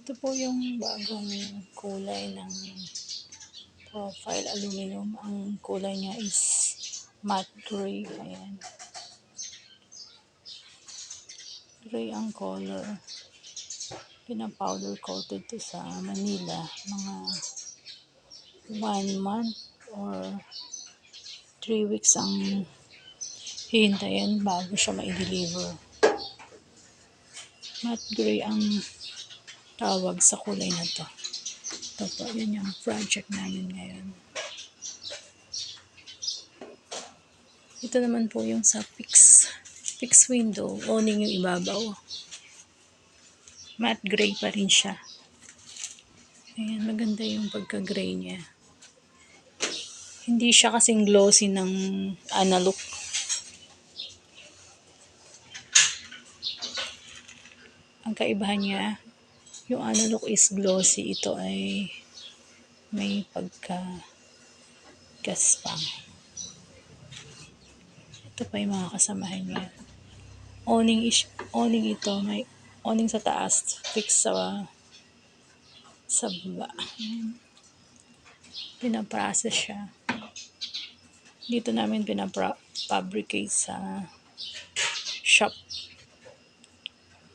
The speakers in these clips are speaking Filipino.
Ito po yung bagong kulay ng profile aluminum. Ang kulay niya is matte gray. Ayan. Gray ang color. Pinapowder coated to sa Manila. Mga 1 month or 3 weeks ang hihintayin bago siya ma-deliver. Matte gray ang tawag sa kulay na to. Ito po, yun yung project namin ngayon. Ito naman po yung sa fixed window, awning yung ibabaw. Matte gray pa rin siya. Ayan, maganda yung pagka-gray niya. Hindi siya kasing glossy ng analog. Ang kaibahan niya, yung analog is glossy. Ito ay may pagka-gaspang. Ito pa yung mga kasamahan niya. Awning ito, may awning sa taas, fix sa baba. Pinaprocess siya. Dito namin pinafabricate sa shop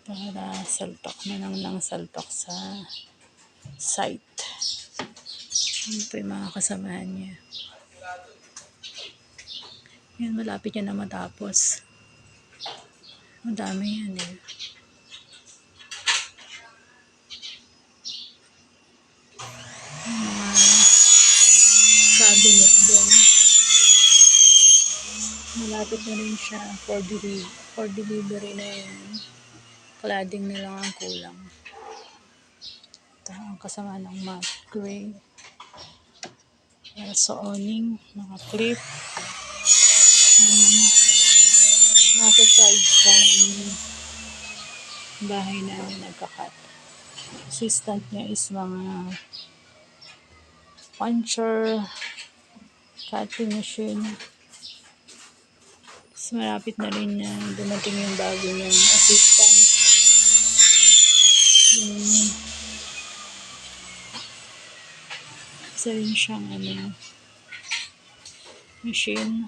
para salpak na lang salpak sa site. Yun po yung mga kasamahan niya. Yan, malapit yan na matapos. Madami yan eh. Mga cabinet din. Malapit na rin siya for delivery na yan. Cladding na lang ang kulang. Ito ang kasama ng matte gray. Sa awning, mga clip. Nasa side sa bahay namin nagkakat. Assistant niya is mga puncher, cutting machine. Mas malapit na rin na dumating yung bago niyang assistant. Isa rin siyang machine.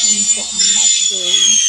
Ano po ang matte gray.